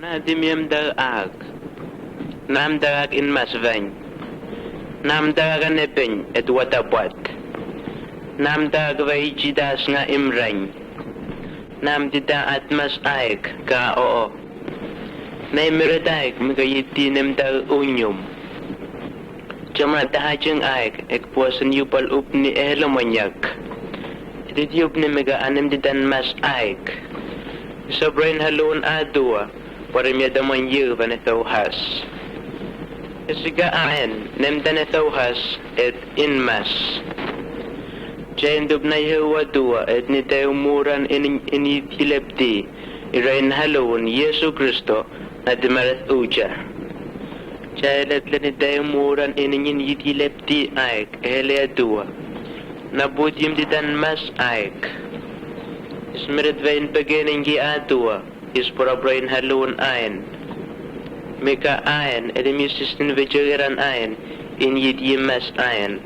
Nadimiam dar ag. Nam darag in masvain. Nam daragan nepeng et watapuat. Nam darag jidas nga imrain. Nam dida atmas aek ka oo. Nay miradaik magayiti nem dar unyum. Jama dahajeng aek ek puasan yupal upni ehelamanyak. Edit yupni mega anem didan mas aek. Sobrain halun adua parimya daman yu vanethauhas. Isiga aen nem danethauhas et inmas. Jain dubna yewa dua et nite umuran inilepti irain halun Yesu Kristo na dimaret uja. Jailet lenite umuran inilepti aek hele dua. Nabutim didan mas aek. Ismerit vain pageningi adua is purabrain halun aen. Mika aen edemisustin vejeran aen in yimas aen.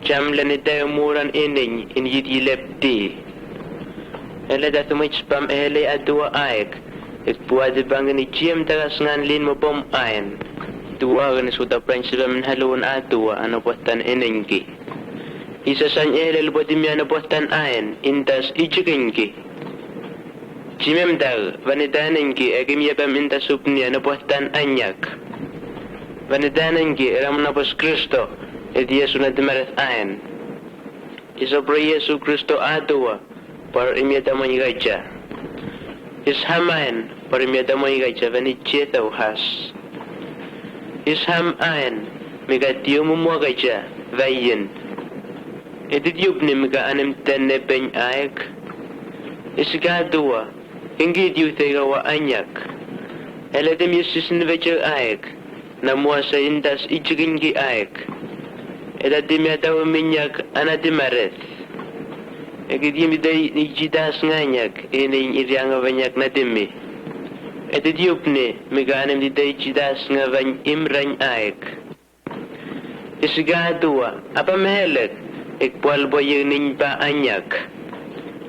Jam lenite umuran in yilepti. Ele datumich spam hele adua aek. Ik puade bangen ni jiem tagas ngan lin mo bom aen. Dua ganis uta pransilam halun adua anapotan inengi. Isasan ele lubodim anapotan aen intas ichigengi. Jimem dar vanidanengi egim yebam intas upni anapotan anyak. Vanidanengi ramnapos Kristo et Yesu na dimaret aen. Isobra Yesu Kristo adua par imyataman gaja. Isham aen par imyataman gaja vanicheta uhas. Isham aen migatio mumwa gaja vayin. Edit yubni miga anem tenne pen aek. Isga dua ingid yutega wa anyak. Eledem yusisin vejer aek. Namuasa indas ichigingi aek. Edadim yatawa minyak anadimaret. Egidim day nijidas nganyak inin iryanga banyak nadimi. Edit yubni miga anem day jidas ngavan imran aek. Isga dua apa mehelek. Ikwal boye ninba anyak.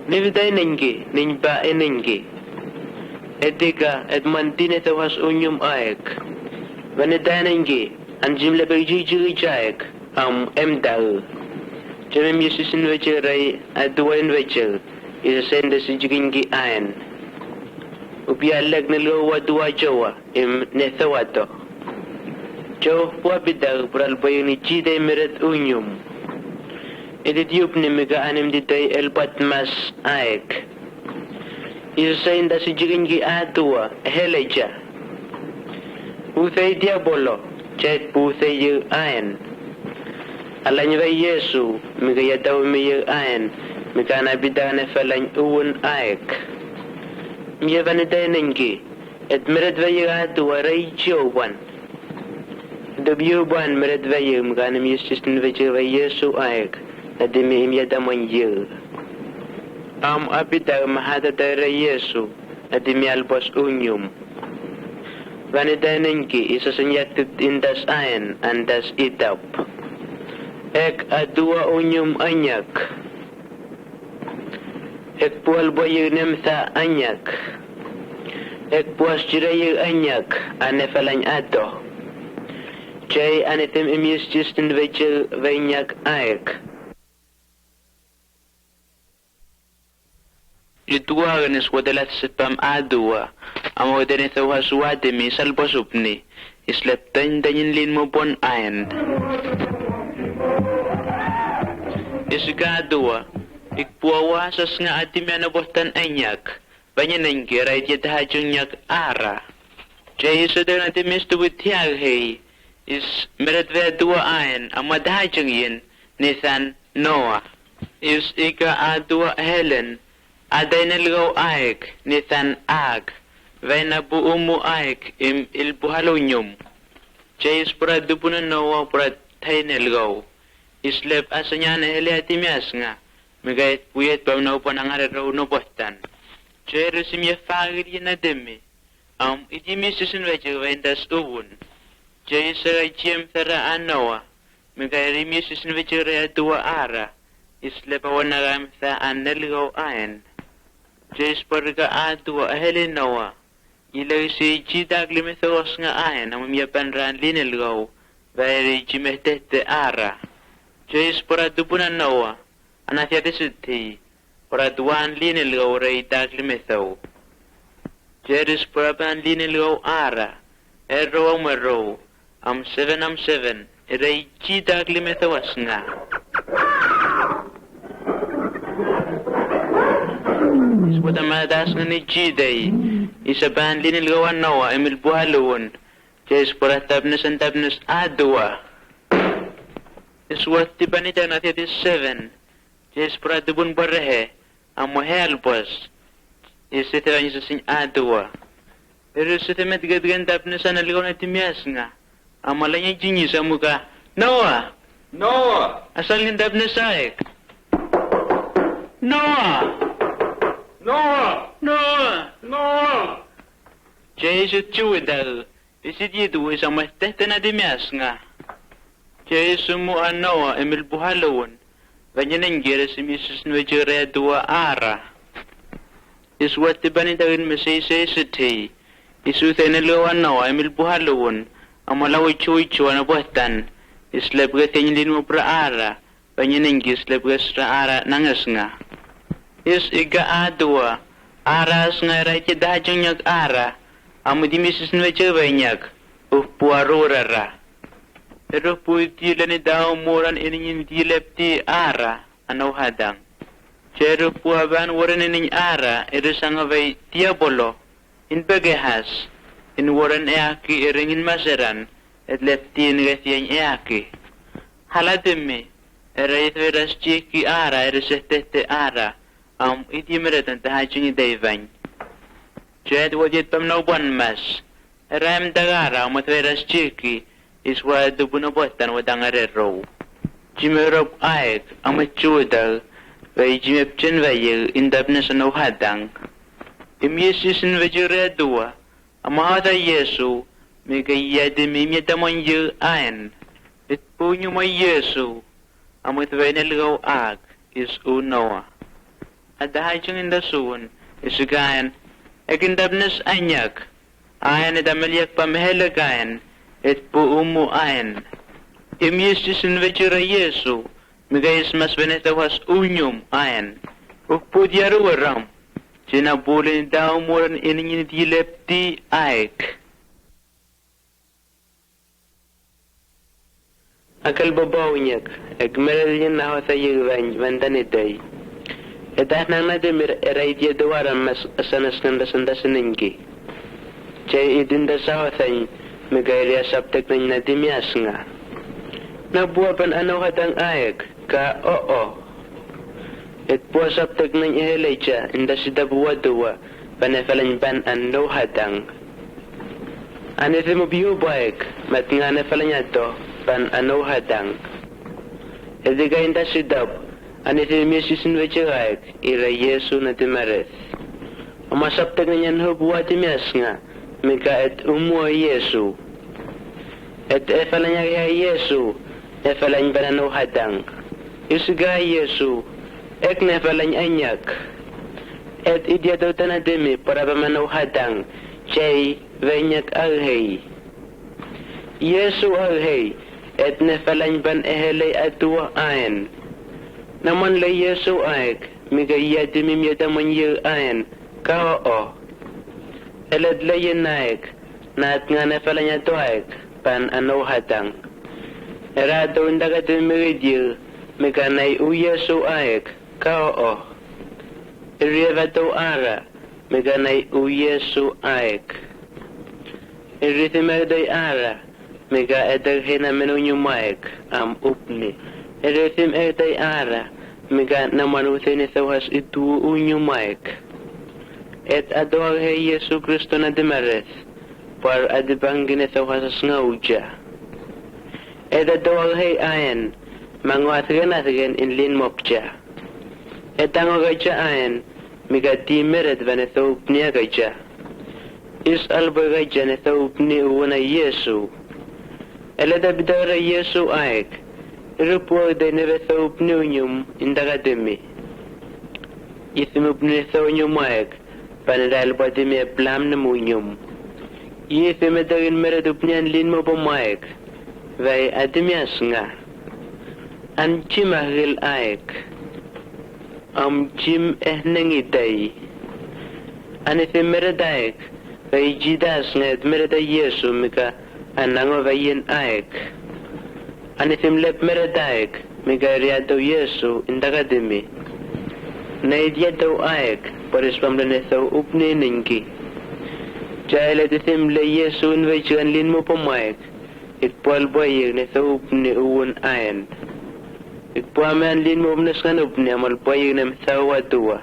Nividay ningi, ninba eningi. Edika edmantine tawas unyum aek. Vaniday ningi, anjim leberjiji jaek, emdal. Jamim yusisin vejerai, aduain vejer, isasenda sijigingi aen. Upialag nilo wadua jawa, nethawato. Jo wabidar bral boye ni jide miret unyum. Edit yupni miga anem ditay elpat mas aek. Isasayin da si jigingi atua heleja. Uthay diabolo, chet puthay yu aen. Alany vay Yesu, miga yadaw mi yu aen, miga nabidane falany uun aek. Miyavaniday nengi, et miret vay yu atua ray jowan. Dubyu buan miret vay yu, miga anem yusistin vay Yesu aek. Adimi imyadaman yu. Abidar mahada dara Yesu. Adimi albos unyum. Vanidanengi isasanyatit indas aen andas idap. Ek adua unyum anyak. Ek pual boyu nemtha anyak. Ek puas jirayu anyak anefalany ado. Jay anitim imyus justin vejil venyak aek. Yutuaganis wadalat sipam adua, ang wadanito waswadimi salbosupni, isleptan danyin lin mo bon ayan. Isgadua, ikpuawasas nga atim yan nabohtan anyak, banyan rait yadahajong nyak ara. Jay isadar natin misto witiyaghay, is meratve dua ayan, ang madahajong yin, Nathan Noah, is ika adua Helen, aday nalgaw aek, Nathan ag, vay na buumu aek, ilbuhalonyum. Jayis pura dupunan Noah pura tay nalgaw. Islep asanya na hele atimias nga, migayet puyet pa na upan ang araraw no postan. Jayro simya fagir yan na demi, idimisusin vajag vay das ubun. Jayis saray jiem tharaan Noah, migay rimisusin vajag raya dua ara, islep awan nagam thaan nalgaw aen. Jayis parga adua hele Noah, Ila si jidag limithos nga ayan ang miyapanran linilgaw vayri jimehtete ara. Jais poradupunan nawa anathyatisiti poraduan linilgaw ray dag limithaw. Jeris porapan linilgaw ara erro ang mero am 7 ray jidag limithawas nga. Isbuta madas nga ni jiday isaban linilgawan nawa emil buhalawon. Jais poratabnas ang tabnas adwa. Iswat tibanita na 37. Jais poradubun barehe ang mahelpos. Isitiran niya sa sing adwa. Pero isitimet gadgan tabnas ang naligaw na timyas nga. Ang malanya jinyi sa muka. Noah! Noah! Asal ng tabnas saik. Noah! Noah! Noah! Noah! Jais utjuidal. Isit yidu isang mahitete na dimyas nga. Jais umuan Noah emil buhalawon. Ganyan si Mrs. Nwejere dua ara. Iswat tibanin tagin masay-say-sitay. Isutay na lawan Noah emil buhalawon. Ang malaway chuy-chuy na buhatan. Islab ka tinilin mo pra ara. Ganyan islab ka sa ara nangas nga. Is iga adwa. Aras nga ray tidadyang nyag ara. Amo di Mrs. Nwejere nyag. Puarurara. Pero po itila ni daw muran ining dilep ti ara anaw hadang. Pero po aban waran ining ara irisang avay diabolo in bagahas in waran eaki iringin maseran et lepti ingatiyang eaki. Haladimi erait veras chiki ara irisestete ara am itimeratan tahaching idayvany. Jed wajit pamnaw buwan mas eram dagara amat veras chiki iswa dubunabotan wadang arero. Jimerop aek amachudag vay jimepchen vayel indabna sa nauhadang. Imyesis nvajure dua amahada Yesu megayade mimyadamon yu aen. It punyo mo Yesu amat vay nalgaw ag is unoa. Adahayang indasuun isugayan egindabnas anyak ayan edamalyak pamhelagayan et po umuayan. Imyesis nvejura Yesu, migayis mas benetawas unyum ayan. Ukpudyaru waram, sinabulin daw muran iningin dilepti aek. Akal babaw nyak, agmeral yan na hota yagvany vandaniday. Edah nang nademir eray diya dawaram mas asanas kandasandasaningi. Chay idinda sa hotay, Megayria sabtek na dimyas nga. Nabuwapan anaw hatang aek, ka oo. Et po sabtek na ihelay inda sida buwaduwa, panefalan ban anaw hatang. Anete mo biyo baek, mat nga nefalan yato, pan anaw hatang. Edi ka inda sidab, anete misisin wechiraek, ira Yesu na timareth. Umasabtek na yan hubuwa dimyas nga, Mika et umua Yesu. Et efalanya ya Yesu, efalanya banano hadang. Isuga Yesu, ek nefalanya anyak. Et idia daw tanademi para bamano hadang, chay venyak alhey. Yesu alhey, et nefalanya ban ehelay atua ayen. Naman la Yesu aek, mika yadimi myadaman yu ayen, kao. Elad layin naik, naat nga nefalanya toaik, pan anaw hatang. Erado indaga dumiridil, mekanay u Yesu aik, kao. Irieva to ara, mekanay u Yesu aik. Irithimagday ara, meka edaghin menunyumaik, am upni. Irithim egday ara, meka namanutin ithawhas itu unyumaik. Et adoar he Yesu Kristo na dimareth, par adibangin ito kasas nga uja. Et adoar he ayan, manguatgan in mokja. Et angogayja ayan, migadimeret van ito upniagayja. Is albagayja nito upni uwana Yesu. Eladabidara Yesu aek, irupuag day neveto upni unyum indagadimi. Isimupni ito unyum aek, Panadal Badime Blam Namunium. Ye Femadarin Meredupnian Linmo Bomaek. Vai Adimiasnga. And Chimahil Aek. Jim Ehnengitay. And if a Meredaek, vai Jidas Ned Mereda Yesu Mika, and Nangovayan Aek. And if him lep Meredaek, Migariado Yesu in Dagadimi. Naidiado Aek, but is from the Netho Upni Ninki. Jailed him le Yesu in Vajan Lin Mopomaek. It Paul Boy Netho Upni Uun Iron. It Puaman Lin Mobneskan Upni Amal Boyinem Thawadua.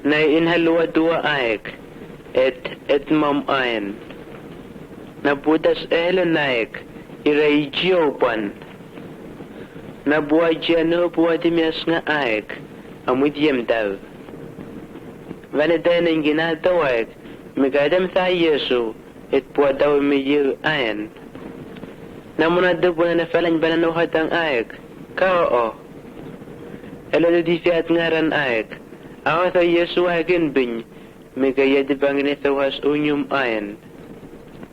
Nay in Halwadua Aek. Et Mom Iron. Nabudas Elenaek. Iragiopan. Nabuajano Buadimiasna Aek. With yem daw. Vanadan in Ginatoak, Megadam Tha Yesu, it poor daw me you iron. Namuna dubun and a felon banano hatang aek, Kao. Hello, the fiat naran aek. Arthur Yesu again bin, Megayet banganetho has unium iron.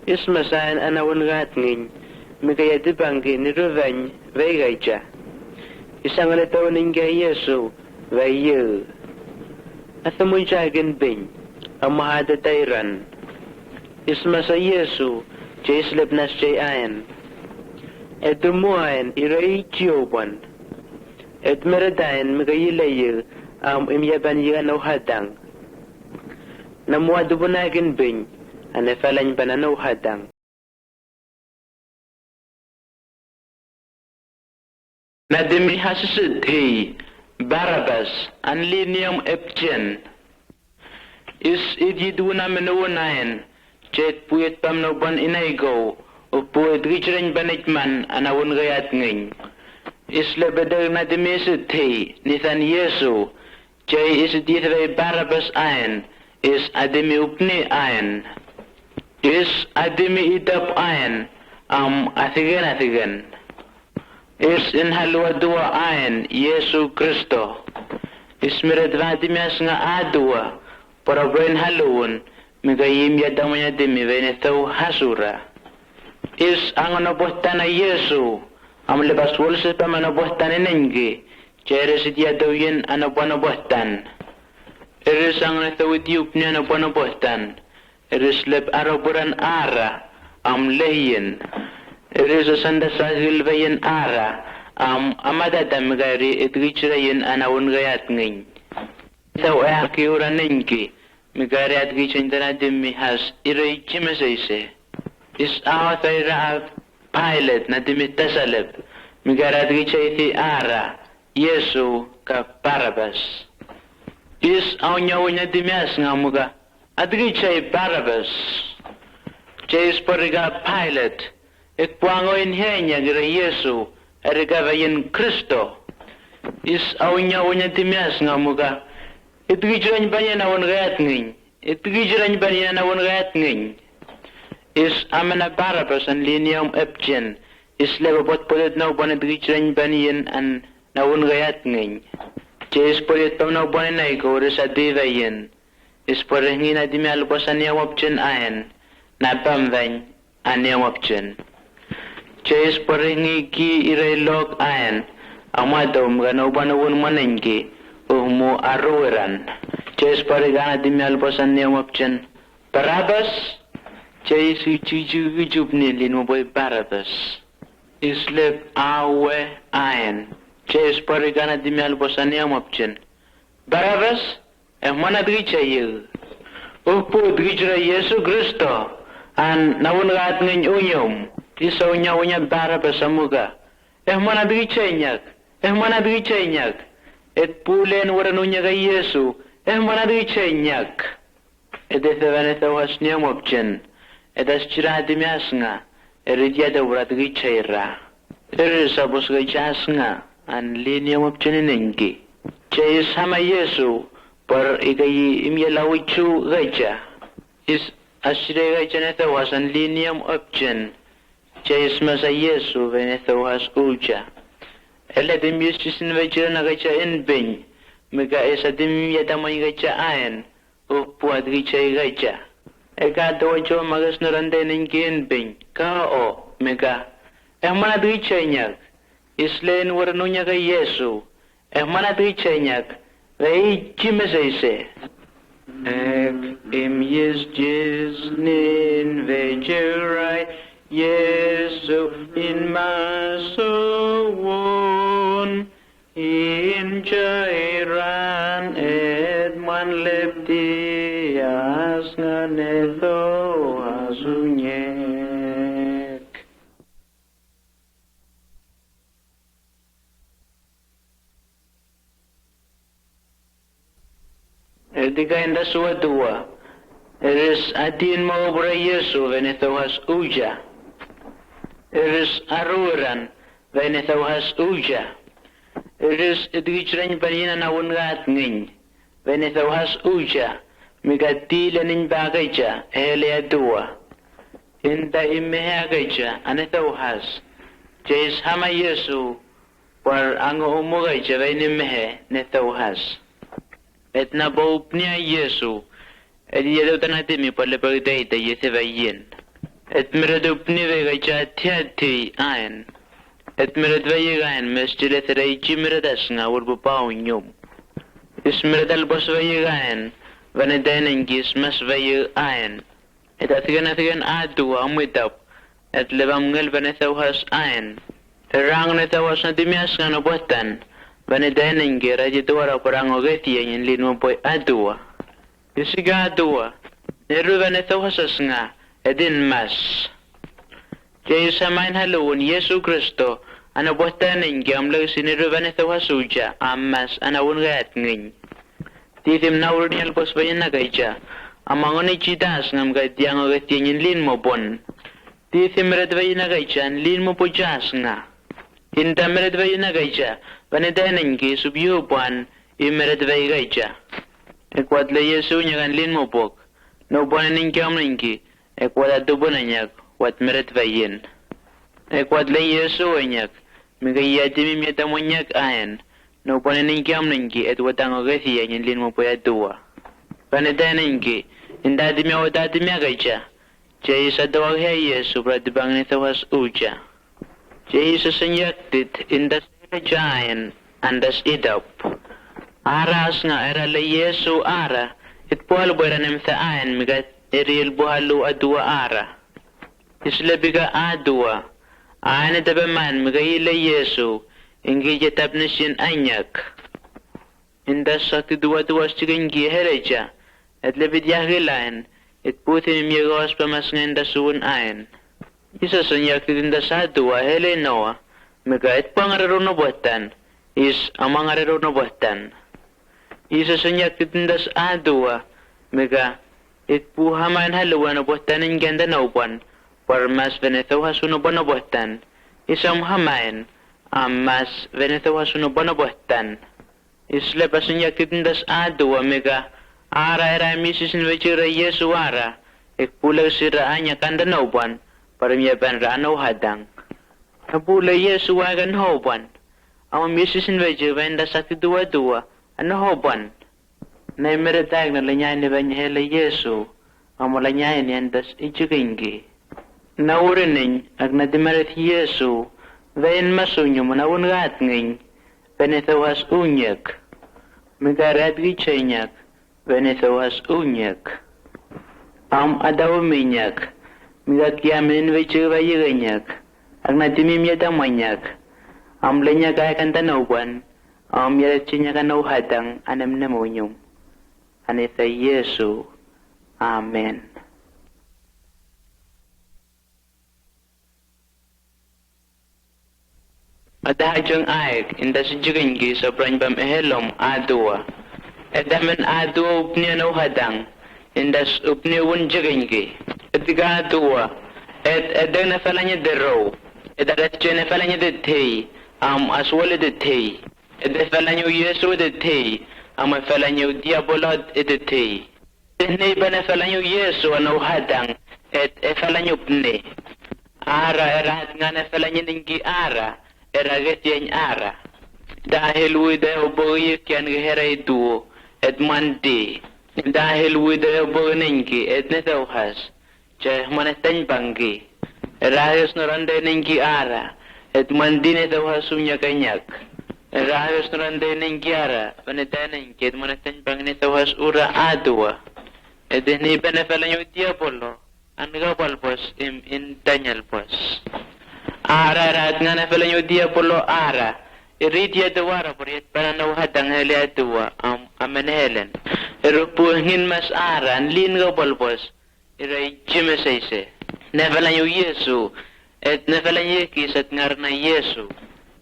Ismasan and a one ratning, Megayet bangin, revenge, Vegaja. Isangato ninga Yesu. Vayu Athamunjagan bin Amahada Dairan Ismasa Yesu Jaislip Nas Jay Ayan Edumuayan Irai Jioban Ed Meradayan Magayilayu Imyaban Yano Hadang Namuadubunagan bin and a Falan Banano Hadang Nadimi Hasid he Barabbas and Linium Epchen is ididuna menuunayan, jet puet pam no ban inaigo, o puet richerin banitman and a one gayat nging. Is lebeder na demisit he, Nithan Yesu, jay is ditve Barabbas iron, is adimi upni iron. Is adimi idap iron, athigan. Is in Halwadua Ayan, Yesu Christo. Is Miradvadimias nga Adua, para brain Haluun, Migayim Yadamaya dimi Venetho Hasura. Is ang nabuhtana Yesu, lebas wulsit pa manabuhtan inengi, Cheresit Yadoyin anabuanabuhtan. Iris ang nathawidiyup niya anabuanabuhtan. Iris lep araburan ara, lehin. Rizo sanda sahil vayan ara amadadam gari itgichrayin anawun gayat ngin. Saw aki ura ninki migari at gichin danadim mi has iray chimasayse. Is awat ay raaf pilot na dimitasalib migari at gichay ti ara Yesu ka Barabbas. Is aw nyaw niya dimias nga muga at gichay Barabbas. Jays pariga pilot Ekwango inhenya gira Yesu erigavayin Kristo is awnya timias ngamuga itgijiran banyan na won gayat ngin itgijiran banyan na won gayat ngin is amana Barabbas and Linium Epchen is lebot polet no bon itgijiran banyan and na won gayat ngin jes polet pam no bon na ko resa devayin is porengin na dimial bosan Linium Epchen ahen na pamvan Linium Epchen Chase paringi ki irailog ayan, amadom gana ubanawun manengki, mo arueran. Chase parigana dimial pasan niyang option. Barabbas, chase ichijub nilin mo boy Barabbas. Islip awe ayan. Chase parigana dimial pasan niyang option. Barabbas, mana dricha yu. Upo dricha Yesu Kristo, an nawungat ng unyom. Isaw niya Barabbas amuga. Mana drichenyak. Et pulen waranu niya kay Yesu. Mana drichenyak. Et ethavanethaw has niyam opchen. Et as chiradimias nga. Eridyada warat drichayra. Erisabos gaychas nga. An liniam opchen inengi. Chayis hama Yesu. Par igayi imyalawichu gaycha. Is asire gaycha nethaw has an liniam opchen. Chayis masa Yesu venethaw has uja. Eladim yusisin vajra na gacha in bin. Miga esadim yadamay gacha ayan. puat gichay gacha. Ega dojo magas narande ningin bing ka o mega. Mana gichay nyak. Islen warnunya ka Yesu. Mana gichay nyak. Vei chimesese. Im yes nin vejerai Yesu in masowon in jairan edman lepti asnganeto asunyek. Edika inda suadua. Eres atin mo obra Yesu venethauhas uja. Eres aruran venethauhas uja. Eres edgichrain panina na ungat ngin. Venethauhas uja. Migatila nin bagayja hele adua. Inda imehagayja anethauhas. Jes hama Yesu par ango umugayja venimehe nethauhas. Et na baupnia Yesu. Et yedo tanatimi par le pagdaita yesevayin. Et meredupni vegayja tiati aen. Et meredvayigaen mestilethreichi meredasnga urbupaunium. Is meredal bosvayigaen vanedenengis mesvayi aen. Et athigan adu amwitap. Et levamngel vanethauhas aen. Rang nethauhas natimiasnga nobotan. Vanedenengi rajidwara parangogetiyen linmopoy adua. Isiga adua. Neru vanethauhasasnga edin mas. Jaysa main haluun Yesu Kristo anabotanengi amlagsineru vanethauhasuja ammas anawungat ngin. Tithim naurnial posbayan nagayja. Amangoni chitas ngam gatiangogetiyen linmopon. Tithim redvayin nagayja linmopojas nga. Inta meredvayin nagayja. Vanedenengi subyupan imeredvay gayja. Ekwat le Yesu nyagan linmopok. No bonaningyamningi. Ekwat adubananyak. Wat meredvayin. Ekwat le Yesu nyak. Migayatimi miyatamonyak ayan. No bonaningyamningi et watangogesiyan yin linmopoyadua. Vanedenengi. Indadimya watadimya gayja. Jaysa dawaghe Yesu pradibang nithauhas uja. Jaysa sanyaktit indas Jayan andas idap. Aras nga era le Yesu ara. Itpual boiranem saan migat eril buhalu adua ara. Islebiga adua. Ane tabaman migai le Yesu. Ingi jetapnishin anyak. Indas sakti dua-dua stigengi hereja. Et lebid yahilain. Itputin imyagos pamas nga indasuun ayan. Isa sanyakti indas adua hele noa. Mega et pangarero no botan is amangarero no botan. Isa sanyak tindas adua mega et puhaman haluan no botan in ganda no bon par mas venethauhas no bono botan. Isam hamain mas venethauhas no bono botan. Isle pasanyak tindas adua mega ara era misis in vechira Yesu ara ek pulag sira anya kanda no bon par miyaban rano hadang. Napula Yesu wagan hoban. Ang misisin veje venda sakti dua-dua. Ano hoban? Na meretag na lanyain ni Vanyahela Yesu. Ang malanyain ni andas ichikingi. Naurining ag nadimeret Yesu. Vayan masunyo mo naungat nging. Venethauhas unyak. Migarat gichanyak. Venethauhas unyak. Ang adaw minyak. Migat yamin veje vayiganyak. Ang natimim yata manyak. Am lenya kaya kanta nauban. Am yata chinya ka nauhatang anam namunyum. Anitha Yesu. Amen. Adahajang aik inda si jigingi sa branbam ehelom adua. Edamen adua upniya nauhatang. Indas upniya wun jigingi. Etiga adua. Edang na falanya dero. Edarat chene falanya de tei, aswale de tei. Ede falanya Yesu de tei, falanya diabolad de tei. Tehne bana falanya Yesu ano hadang, falanya pne. Ara erat nga na falanya ningi ara, eraget yan ara. Dahil wida oboye kyan gehera itu, mandi. Dahil widayo boninki et netauhas, ceh maneten bangki. Rahayos norande ninki ara, et mandine tauhasunya kanyak. Rahayos norande ninki ara, panetanenki et maneten bang netauhas ura adua. Et ni benefalanyo diapolo, angapal pos in Daniel pos. Ara rat ngana falanyo diapolo ara. Iridia dawara poriet pananaw hadang heli adua amenhelen. Irupuhingin mas ara lin gapal pos. Iray jimesayse. Nefalanyo Yesu et nefalanyo kis at ngarna Yesu.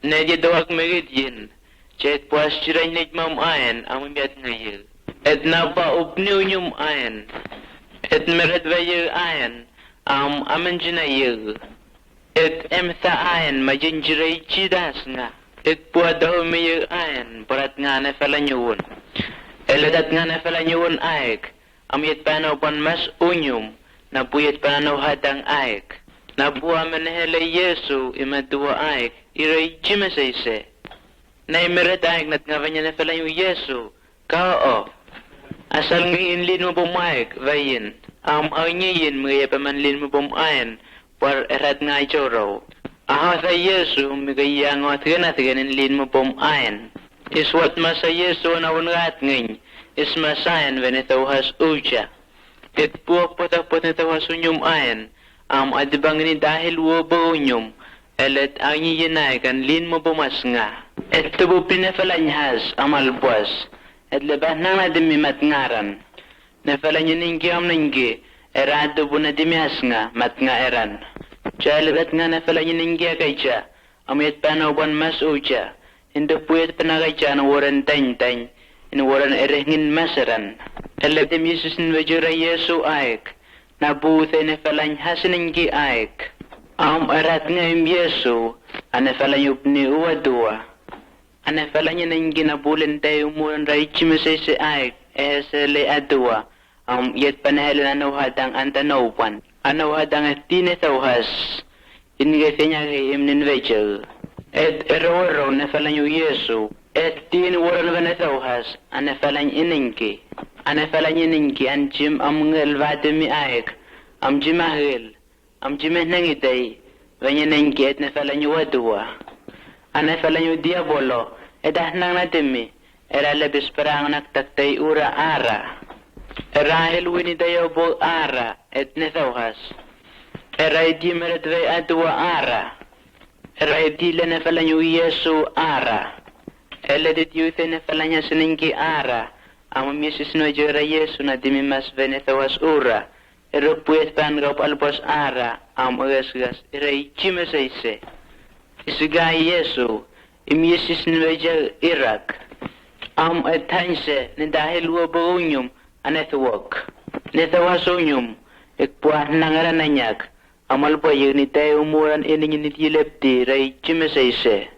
Nedya dawak megidyin. Chet puas chiray nijmam ayen amimyat ngayil. Et napa upniunyum ayen. Et meredvayil ayen amenjinayil. Et emtha ayen majinjiray chidas nga. Et puadaw miyil ayen parat nga nefalanyuun. Eledat nga nefalanyuun aek. Amyat panaw pan mas unyum. Napuyat pananaw hadang aek. Nabuwa menehele Yesu imadua aek. Iray jimesayse. Na imiret aek nat nga vanya nefalanyu Yesu. Kao. Asal ngayon lin mo pumaek vayin. Awnyayin mga paman lin mo pumayen. Par erat nga ichoro. Aha sa Yesu migayang at ganatganin lin mo pumayen. Iswat masa Yesu na ungat ngayon. Ismasayan venitawhas uja. Et puak potapot nitawhas unyum ayen. Adibang ni dahil wabaunyum. Elet ang yinayakan lin mo pumas nga. Et tubo pinafalanyhas amalbuas. Et lebah nang nadimimat ngaran. Nafalanyanin kiyam ninggi. Erado po nadimias nga mat nga eran. Chalibat nga nafalanyanin kiya kaycha. Amyat panawan mas uja. Hindi puyat panakaycha na waran tany-tany. Waran erengin masaran. Elabdim Yesus nvajura Yesu aek. Nabutay nafalanyhasin ninggi aek. Erat nga Yesu. Anafalanyup ni uwadua. Anafalanya ginabulin tayo umuran raichimisay aek. Ehesele adua. Yet panahelan anawhadang antanawpan. Anawhadang at tinetawhas. Ingefenya kay imninvejel. Et ero nafalanyo Yesu. Et tinwaran vanatawhas. Anafalany ininki. Anafalany ininki anjim amngel vademi aek. Amjimahil. Amjimeh nangitay. Vanyaninki et nafalanyo wadua. Anafalanyo diabolo. Edah nang natimi. Era labis parang nagtaktay ura ara. Erahil winidayo bo ara et netawhas. Eray di meredvay adwa ara. Eray di lenefalanyo Yesu ara. Eledit yuthe nefalanya siningki ara. Amam Yesus no jura Yesu na dimimas venetawas ura. Erupuyet pan gaup albos ara. Ugasgas eray chimesayse. Isigay Yesu. Yesus no jura Irak. Etanse ni dahil wabaunyum. Anethwok. Nethawasunyum. Ikpuah nangarananyak. Amal pa yun ni tayo umuran ininyin itilepti ray chimesayse.